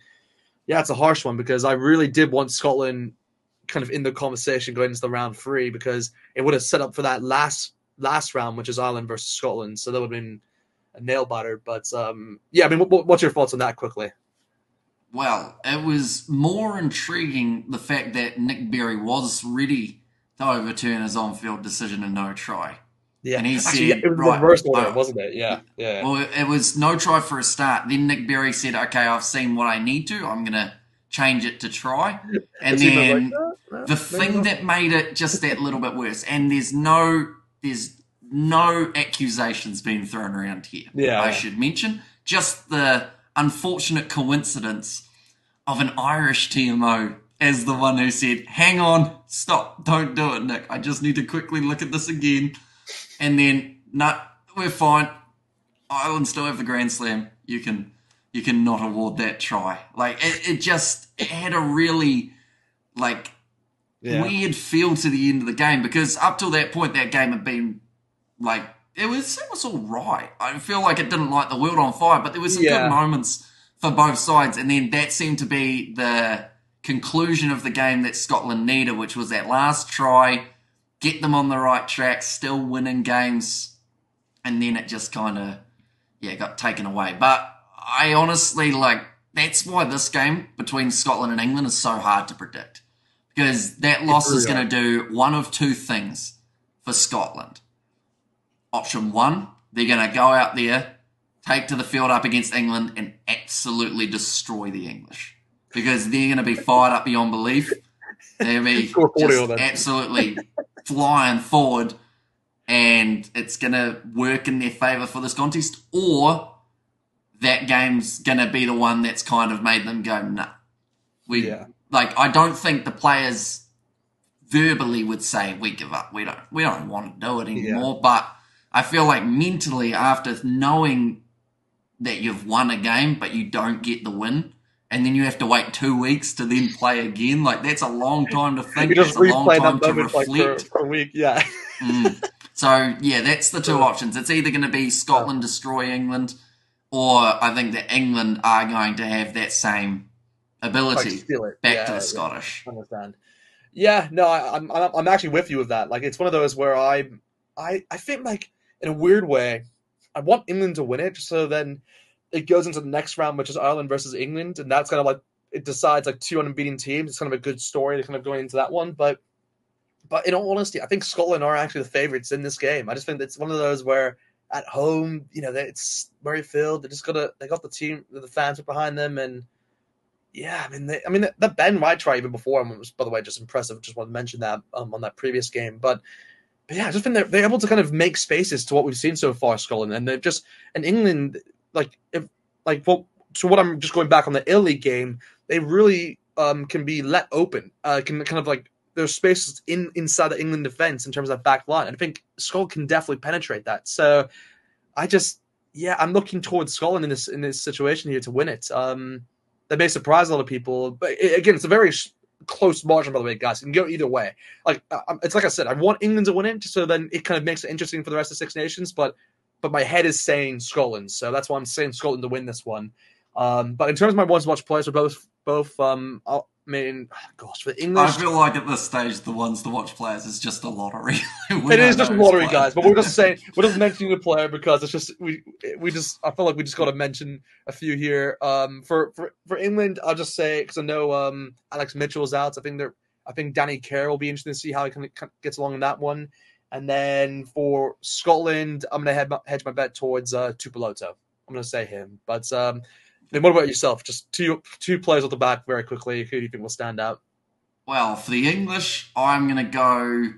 Yeah, it's a harsh one because I really did want Scotland kind of in the conversation going into the round 3 because it would have set up for that last round, which is Ireland versus Scotland. So that would have been a nail biter. But yeah, I mean, what's your thoughts on that quickly? Well, it was more intriguing the fact that Nick Berry was ready to overturn his on-field decision and no try. Yeah, And he actually, yeah, said, it was the right, reverse order, wasn't it? Yeah, yeah. well, it was no try for a start. Then Nick Berry said, okay, I've seen what I need to. I'm going to change it to try. The And team was like, then no, the maybe thing not. that made it just that little bit worse, and there's no accusations being thrown around here, I Yeah, should mention, just the unfortunate coincidence of an Irish TMO as the one who said, hang on, stop, don't do it, Nick. I just need to quickly look at this again. And then, no, we're fine. Ireland still have the Grand Slam. You can not award that try. Like, it had a really, like, yeah. weird feel to the end of the game because up till that point, that game had been, like, it was all right. I feel like it didn't light the world on fire, but there were some good moments for both sides. And then that seemed to be the conclusion of the game that Scotland needed, which was that last try, get them on the right track, still winning games. And then it just kind of, got taken away. But I honestly, that's why this game between Scotland and England is so hard to predict. Because that loss is going to do one of two things for Scotland. Option one, they're going to go out there, take to the field up against England and absolutely destroy the English. Because they're going to be fired up beyond belief. They'll be just absolutely flying forward and it's going to work in their favour for this contest. Or that game's going to be the one that's kind of made them go, nah. I don't think the players verbally would say, we give up. We don't want to do it anymore. Yeah. But I feel like mentally, after knowing that you've won a game, but you don't get the win, and then you have to wait 2 weeks to then play again, that's a long time to think. That's a long time to reflect. For a week, yeah. So, that's the two options. It's either going to be Scotland destroy England, or I think that England are going to have that same ability back to the Scottish. I understand. Yeah, no, I'm actually with you with that. Like, it's one of those where I think, like, in a weird way, I want England to win it, just so then it goes into the next round, which is Ireland versus England, and that's kind of like, it decides like two unbeaten teams. It's kind of a good story to kind of going into that one, but in all honesty, I think Scotland are actually the favourites in this game. I just think it's one of those where at home, it's Murrayfield. They got the team, the fans are behind them, and yeah, the Ben White try even before him was, by the way, just impressive. Just want to mention that on that previous game, but yeah, I just think they're able to kind of make spaces to what we've seen so far, Scotland, and they've just in England, so what I'm just going back on the Italy game, they really can be let open, can kind of like there's spaces inside the England defense in terms of that back line, and I think Scotland can definitely penetrate that. So I'm looking towards Scotland in this situation here to win it. That may surprise a lot of people, but again, it's a very close margin, by the way, guys. It can go either way. It's like I said, I want England to win it, just so then it kind of makes it interesting for the rest of the Six Nations. But my head is saying Scotland, so that's why I'm saying Scotland to win this one. But in terms of my ones to watch players, are both. For English, I feel like at this stage, the ones to watch players is just a lottery. It is just a lottery, guys. But we're just mentioning the player because it's just I feel like we just got to mention a few here. For England, I'll just say because I know Alex Mitchell's out. I think Danny Kerr will be interesting to see how he gets along in that one. And then for Scotland, I'm going to hedge my bet towards Tupeloto. I'm going to say him. But what about yourself? Just two players off the back very quickly. Who do you think will stand out? Well, for the English, I'm going to go...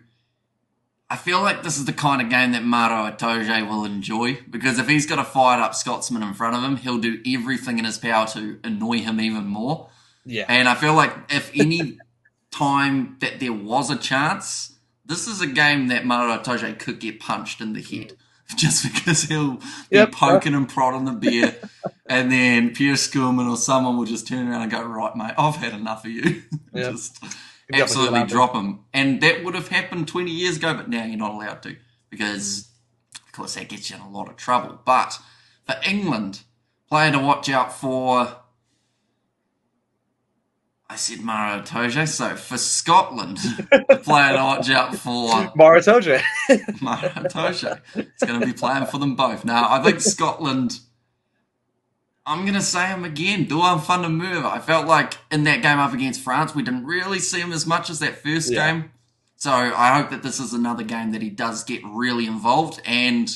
I feel like this is the kind of game that Maro Itoje will enjoy, because if he's got a fired-up Scotsman in front of him, he'll do everything in his power to annoy him even more. Yeah. And I feel like if any time that there was a chance, this is a game that Maro Itoje could get punched in the head, just because he'll be poking and prodding the bear. And then Pierre Schoolman or someone will just turn around and go, right, mate, I've had enough of you. Yep. Just absolutely drop him. And that would have happened 20 years ago, but now you're not allowed to because, of course, that gets you in a lot of trouble. But for England, player to watch out for, I said Maro Itoje. So for Scotland, the player to watch out for, Maritoje. Maro Itoje. It's going to be playing for them both. Now, I think Scotland, I'm going to say him again, Duan van der Merwe. I felt like in that game up against France, we didn't really see him as much as that first game. So I hope that this is another game that he does get really involved. And,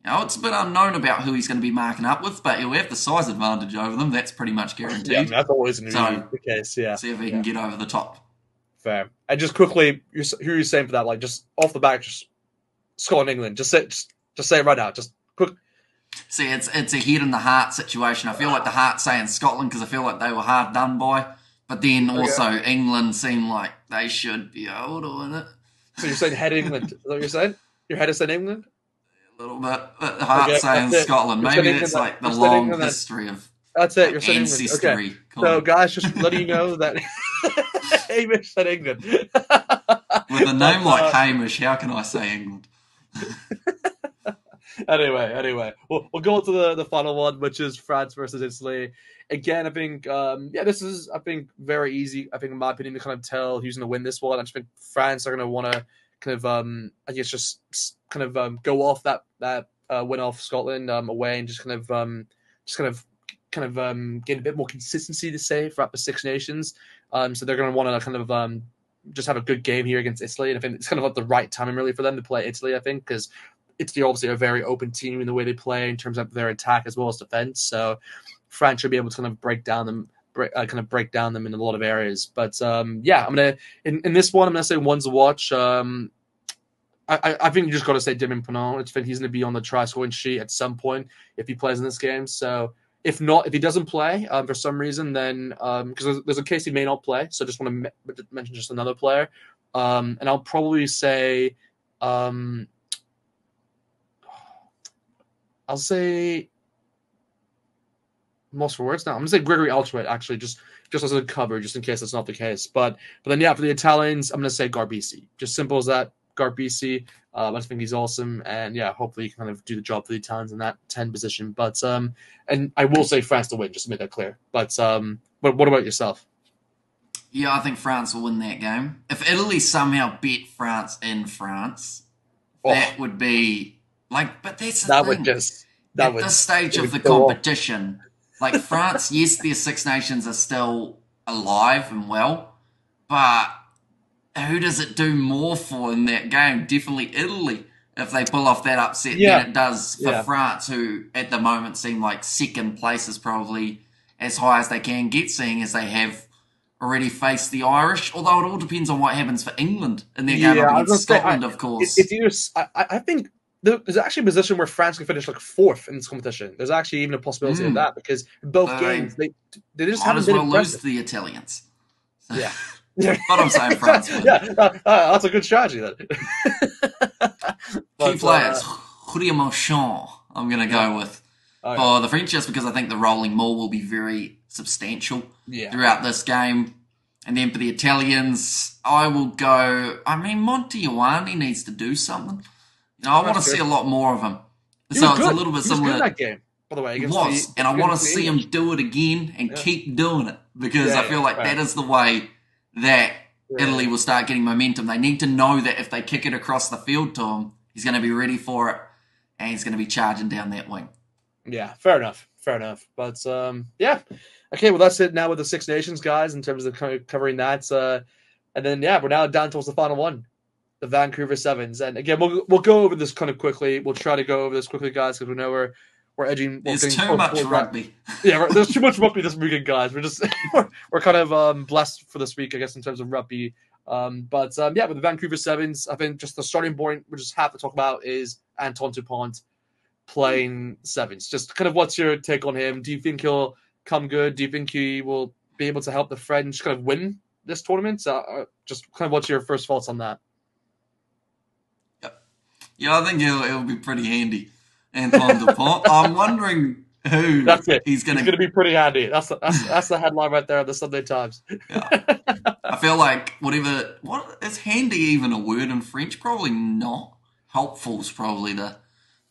it's a bit unknown about who he's going to be marking up with, but he'll have the size advantage over them. That's pretty much guaranteed. Yeah, that's always going to be the case, yeah. See if he can get over the top. Fair. And just quickly, who are you saying for that? Like, just off the back, just Scotland, England. Just say it right now. Just quick. See, it's a head and the heart situation. I feel like the heart saying Scotland because I feel like they were hard done by. But then also England seem like they should be able to win it. So you're saying head England? Is that what you're saying? Your head is saying England? A little bit. But the heart saying Scotland. Maybe it's like the long history of that's it. You're saying ancestry. England. Okay. So guys, just letting you know that Hamish said England. With a name like Hamish, how can I say England? Anyway, we'll go on to the final one, which is France versus Italy. Again, I think, this is, very easy. I think, in my opinion, to kind of tell who's going to win this one. I just think France are going to want to kind of, just kind of go off that win off Scotland away and just kind of get a bit more consistency to say throughout the Six Nations. So they're going to want to kind of just have a good game here against Italy, and I think it's kind of like the right timing really for them to play Italy. I think because Italy obviously a very open team in the way they play in terms of their attack as well as defense. So France should be able to kind of break down them in a lot of areas. But I'm gonna in this one, I'm gonna say one's a watch. I think you just got to say Damien Penaud. I think he's going to be on the try scoring sheet at some point if he plays in this game. So if he doesn't play for some reason, then because there's a case he may not play. So I just want to mention just another player, and I'll probably say. I'll say lost for words now. I'm gonna say Gregory Altuve actually, just as a cover, just in case that's not the case. But then for the Italians, I'm gonna say Garbisi. Just simple as that. Garbisi. I just think he's awesome, and hopefully he can kind of do the job for the Italians in that 10 position. But and I will say France to win, just to make that clear. But what about yourself? Yeah, I think France will win that game. If Italy somehow beat France in France, that would be. But that's the thing. At this stage of the competition, like France, yes, their Six Nations are still alive and well, but who does it do more for in that game? Definitely Italy, if they pull off that upset, than it does for France, who at the moment seem like second place is probably as high as they can get, seeing as they have already faced the Irish. Although it all depends on what happens for England in their game up against Scotland, of course. I think there's actually a position where France can finish like fourth in this competition. There's actually even a possibility of that because in both games they just haven't been impressive. Lose to the Italians. So. Yeah. But I'm saying France win. That's a good strategy then. Key players, Julien Marchand, I'm going to go with. For the French, just because I think the rolling maul will be very substantial throughout this game. And then for the Italians, I will go... Monty Ioane needs to do something. I want to see a lot more of him. So it's a little bit similar. He was good in that game, by the way. He was, and I want to see him do it again and keep doing it because I feel like that is the way that Italy will start getting momentum. They need to know that if they kick it across the field to him, he's going to be ready for it and he's going to be charging down that wing. Yeah, fair enough. But, okay, well, that's it now with the Six Nations, guys, in terms of covering that. And then, we're now down towards the final one. The Vancouver Sevens, and again, we'll go over this kind of quickly. We'll try to go over this quickly, guys, because we know we're edging. There's too much rugby. There's too much rugby this weekend, guys. We're kind of blessed for this week, I guess, in terms of rugby. With the Vancouver Sevens, I think just the starting point we just have to talk about is Antoine Dupont playing Sevens. Just kind of what's your take on him? Do you think he'll come good? Do you think he will be able to help the French kind of win this tournament? Just kind of what's your first thoughts on that? Yeah, I think it'll be pretty handy, Antoine Dupont. I'm wondering who he's going to be pretty handy. That's the headline right there on the Sunday Times. Yeah. I feel like what is handy even a word in French? Probably not. Helpful is probably the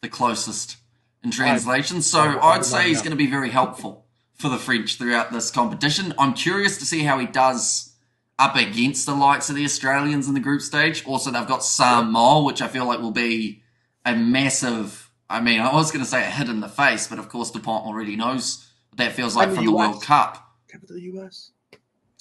closest in translation. So I'd say he's going to be very helpful for the French throughout this competition. I'm curious to see how he does up against the likes of the Australians in the group stage. Also, they've got Samoa, which I feel like will be a massive, I was going to say a hit in the face, but of course Dupont already knows what that feels like from the World Cup. The US?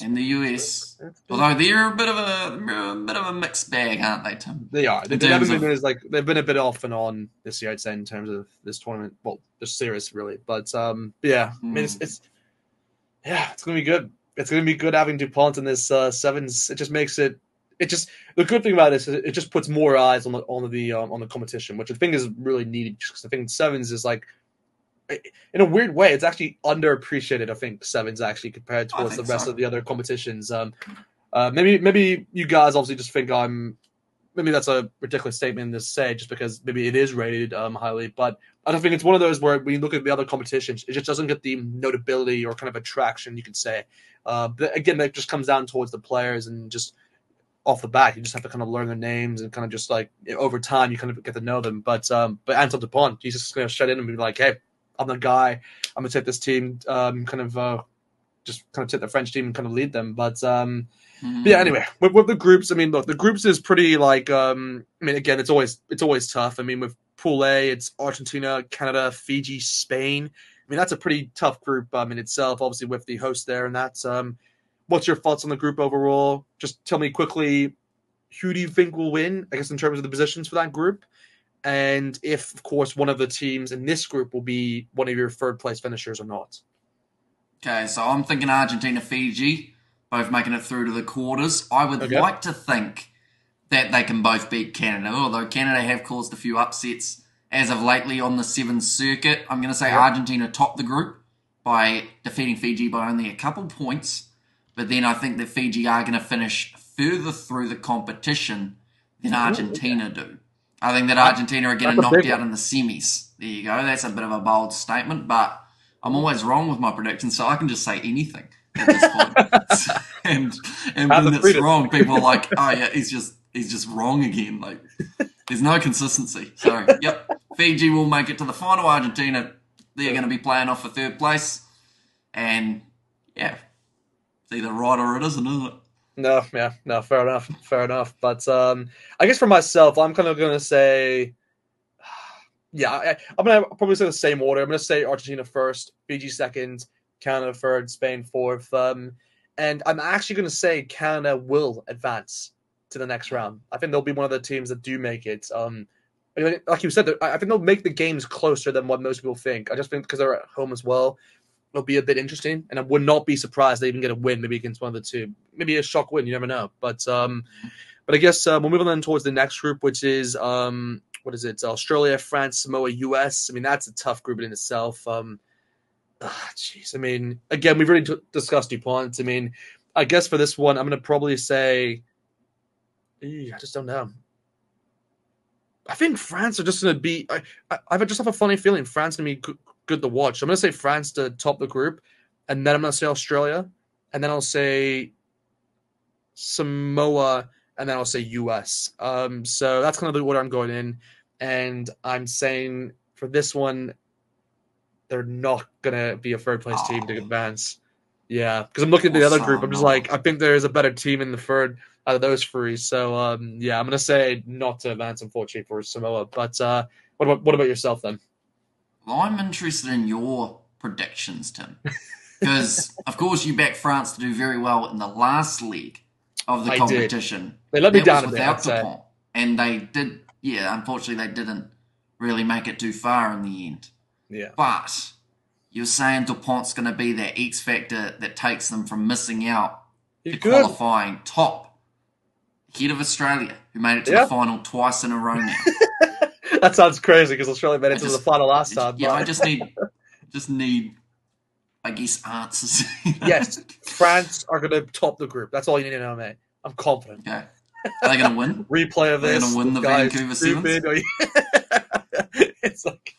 And the US. Although they're a bit of a mixed bag, aren't they, Tim? They are. They've been a bit off and on this year, I'd say, in terms of this tournament. Well, this series, really. But yeah, I mean, it's gonna be good. It's gonna be good having Dupont in this sevens. It just makes it. The good thing about this is it just puts more eyes on the competition, which I think is really needed. Because I think sevens is like, in a weird way, it's actually underappreciated. I think sevens actually compared towards the rest of the other competitions. Maybe you guys obviously just think maybe that's a ridiculous statement to say, just because maybe it is rated highly. But I don't think it's one of those where when you look at the other competitions, it just doesn't get the notability or kind of attraction, you could say. But again, that just comes down towards the players, and just off the bat, you just have to kind of learn their names and kind of just like over time you kind of get to know them. But Anton Dupont, he's just going to shut in and be like, hey, I'm the guy. I'm gonna take this team, just take the French team and kind of lead them. But yeah. Anyway, with the groups, I mean, look, the groups is pretty like. Again, it's always tough. I mean, with Pool A, it's Argentina, Canada, Fiji, Spain. I mean, that's a pretty tough group in itself. Obviously, with the host there, and that's. What's your thoughts on the group overall? Just tell me quickly, who do you think will win? I guess in terms of the positions for that group. And if, of course, one of the teams in this group will be one of your third-place finishers or not. Okay, so I'm thinking Argentina, Fiji, both making it through to the quarters. I would like to think that they can both beat Canada, although Canada have caused a few upsets as of lately on the Sevens circuit. I'm going to say Argentina top the group by defeating Fiji by only a couple points, but then I think that Fiji are going to finish further through the competition than Argentina do. I think that Argentina are getting knocked out in the semis. There you go. That's a bit of a bold statement, but I'm always wrong with my predictions, so I can just say anything at this point. and when it's wrong, people are like, oh yeah, he's just wrong again. Like, there's no consistency. So, yep, Fiji will make it to the final. Argentina, they're going to be playing off for third place. And, yeah, it's either right or it isn't it? No, fair enough. But I guess for myself, I'm kind of going to say, I'm going to probably say the same order. I'm going to say Argentina first, Fiji second, Canada third, Spain fourth. And I'm actually going to say Canada will advance to the next round. I think they'll be one of the teams that do make it. Like you said, I think they'll make the games closer than what most people think. I just think because they're at home as well, it'll be a bit interesting, and I would not be surprised they even get a win, maybe against one of the two. Maybe a shock win, you never know. But I guess we'll move on then towards the next group, which is what is it? Australia, France, Samoa, US. I mean, that's a tough group in itself. I mean, again, we've already discussed DuPont. I mean, I guess for this one, I'm going to probably say, I just don't know. I think France are just going to be. I just have a funny feeling France going to be good to watch. So I'm going to say France to top the group, and then I'm going to say Australia, and then I'll say Samoa, and then I'll say US. So that's kind of the order I'm going in, and I'm saying for this one, they're not going to be a third-place team to advance. Yeah, because I'm looking at the other group. I'm just like, I think there's a better team in the third out of those three. So, I'm going to say not to advance, unfortunately, for Samoa. But what about yourself, then? Well, I'm interested in your predictions, Tim. Because, of course, you backed France to do very well in the last leg of the competition. Did. They let me down a bit, without Dupont. And they did, unfortunately, they didn't really make it too far in the end. Yeah. But you're saying Dupont's going to be that X factor that takes them from missing out to qualifying top, ahead of Australia, who made it to the final twice in a row now. That sounds crazy because Australia made it to the final last time. Yeah, I just need, I guess, answers. Yes, France are going to top the group. That's all you need to know, mate. I'm confident. Okay. Are they going to win? Replay of this. Are they going to win the Vancouver Sevens? It's like,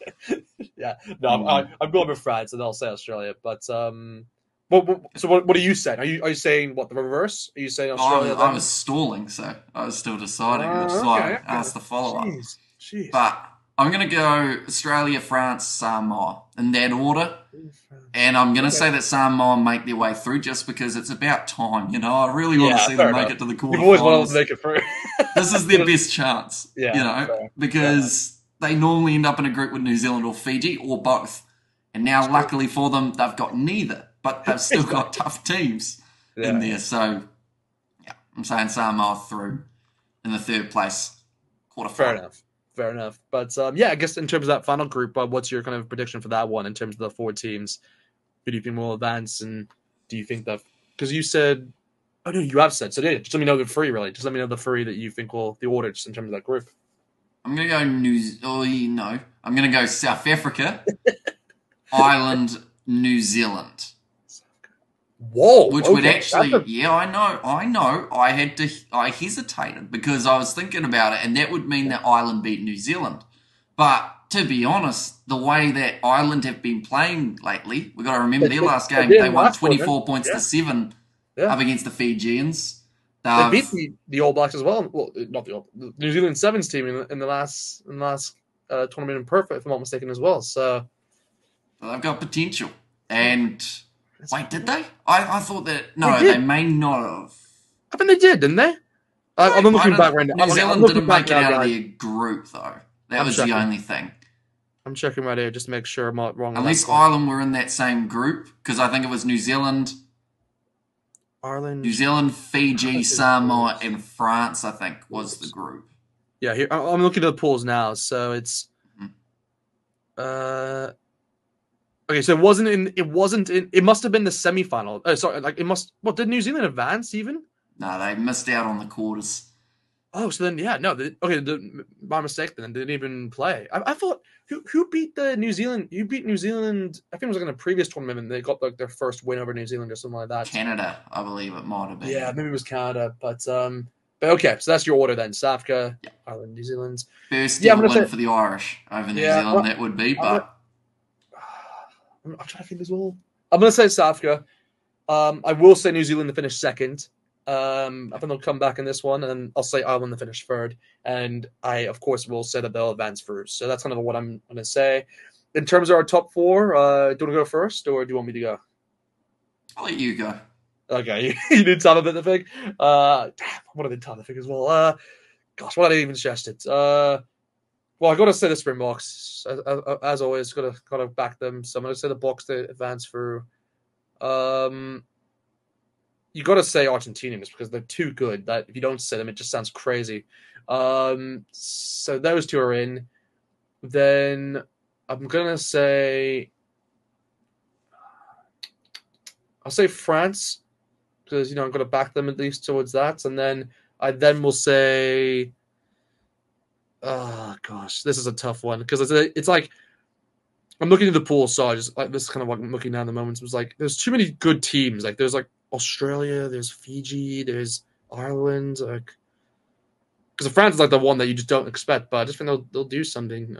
yeah. No, I'm going with France, and I'll say Australia. But so what are you saying? Are you saying what, the reverse? Are you saying Australia? I was stalling, so I was still deciding. Which is why I asked the follow-up. Jeez. But I'm going to go Australia, France, Samoa in that order. And I'm going to say that Samoa make their way through just because it's about time. I really want to Yeah, see them fair make enough. it to the You've always wanted to quarterfinals. make it through. This is their best chance, Yeah, fair enough. because they normally end up in a group with New Zealand or Fiji or both. And now, True. luckily for them, they've got neither, but they've still got Exactly. tough teams in Yeah, there. So, yeah, I'm saying Samoa through in the third place fair quarterfinal. enough. Fair enough. But yeah, I guess in terms of that final group, what's your kind of prediction for that one in terms of the four teams? Who do you think will advance, and do you think that because you said, oh no, you have said so? Yeah, just let me know the three really. Just let me know the three that you think will the order just in terms of that group. I'm going to go no. I'm going to go South Africa, Ireland, New Zealand. Whoa. Which would Okay. actually, yeah, I know. I hesitated because I was thinking about it, and that would mean that Ireland beat New Zealand. But to be honest, the way that Ireland have been playing lately, we've got to remember their last They game. did They in the won last tournament. 24 points to Yeah. 7 Yeah. up against the Fijians. They They've beat the All Blacks as well. Well, not the New Zealand Sevens team in the last tournament in Perth, if I'm not mistaken, as well. So they've got potential. And wait, did they? I thought that they no, they did. may not have. I think they did, didn't they? I'm I looking back don't. right now. New I'm Zealand looking didn't back make it now, out of guys. their group though. That I'm was the checking. only thing. I'm checking right here just to make sure I'm not wrong on that Unless point. Ireland were in that same group, because I think it was New Zealand, Ireland. Fiji, Samoa, and France. I think was the group. Yeah, here I'm looking at the pools now. So it's Mhm. okay. So it wasn't in. It wasn't in. It must have been the semifinal. Oh, sorry. Like it must. Well, did New Zealand advance even? No, they missed out on the quarters. Oh, so then yeah, no. Okay, my mistake. Then they didn't even play. I thought who beat the New Zealand? You beat New Zealand. I think it was like in a previous tournament, and they got like their first win over New Zealand or something like that. Canada, I believe it might have Yeah, been. maybe it was Canada, but okay. So that's your order then: South Africa, Yeah. Ireland, New Zealand. First Yeah, I'm ever gonna win say for the Irish over New yeah. Zealand. That would be, I'm gonna, but I'm trying to think as well. I'm gonna say South Africa. I will say New Zealand to finish second. I think they'll come back in this one, and then I'll say Ireland to finish third. And I, of course, will say that they'll advance through. So that's kind of what I'm going to say. In terms of our top four, do you want to go first, or do you want me to go? I'll let you go. Okay, you need time a bit to think. Damn, what did I time to think as well? Gosh, why did I even suggest it? Well, I got to say the Springboks, as always. Got to back them. So I'm going to say the Boks to advance through. You got to say Argentinians because they're too good. That if you don't say them, it just sounds crazy. So those two are in. Then I'm gonna say I'll say France because I'm gonna back them at least towards that, and then I will say, oh gosh, this is a tough one because it's like I'm looking at the pool, so I just like this is kind of what I'm looking down the moments. It was like there's too many good teams. Like there's like Australia, there's Fiji, there's Ireland, like because France is like the one that you just don't expect, but I just think they'll do something.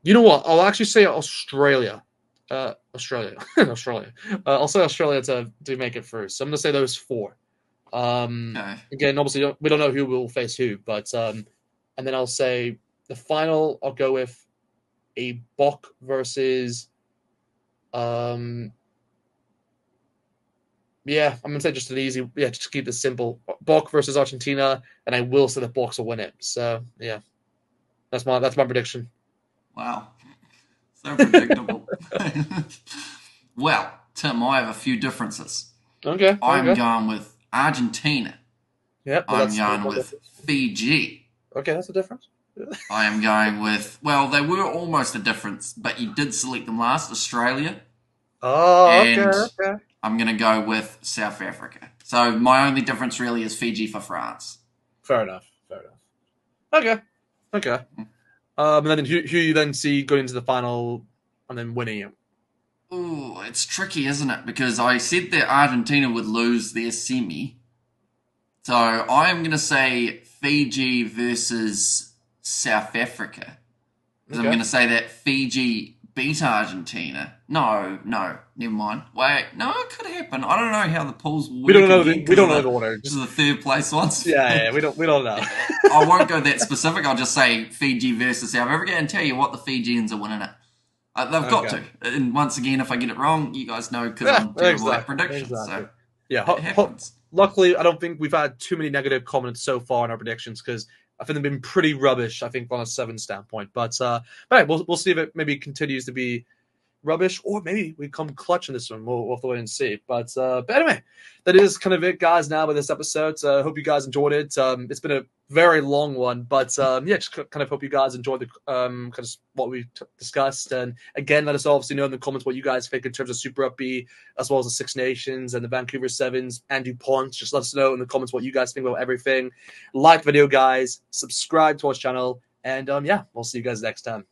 You know what? I'll actually say Australia. Australia. Australia. I'll say Australia to make it first. So I'm gonna say those four. Okay. Again, obviously we don't know who will face who, but and then I'll say the final. I'll go with a Bok versus. Yeah, I'm gonna say just an easy. Yeah, just keep this simple. Bok versus Argentina, and I will say the Boks will win it. So yeah, that's my prediction. Wow. So predictable. Well, Tim, I have a few differences. Okay, I'm going with Argentina. Yeah, well, I'm going with Fiji. Okay, that's a difference. I am going with, well, they were almost a difference, but you did select them last, Australia. Oh, okay, And okay. I'm going to go with South Africa. So my only difference really is Fiji for France. Fair enough. Okay. And then who you then see going into the final and then winning it? Ooh, it's tricky, isn't it? Because I said that Argentina would lose their semi. So I'm going to say Fiji versus South Africa. Because I'm going to say that Fiji beat Argentina. No, never mind. Wait, no, it could happen. I don't know how the pools will work. We don't know. Again, We don't know the order. This is the third place ones. Yeah, we don't know. I won't go that specific. I'll just say Fiji versus South Africa and tell you what, the Fijians are winning it. They've got to. And once again, if I get it wrong, you guys know because I'm terrible at predictions. Exactly. So yeah, it happens. Luckily, I don't think we've had too many negative comments so far on our predictions because I think they've been pretty rubbish, I think, on a 7 standpoint. But anyway, we'll see if it maybe continues to be rubbish or maybe we come clutch in this one. We'll have to wait and see. But anyway, that is kind of it, guys, now with this episode. So I hope you guys enjoyed it. It's been a very long one, but yeah, just kind of hope you guys enjoyed the kind of what we discussed. And again, let us obviously know in the comments what you guys think in terms of Super Rugby, as well as the Six Nations and the Vancouver Sevens and Dupont. Just let us know in the comments what you guys think about everything. Like the video, guys. Subscribe to our channel. And yeah, we'll see you guys next time.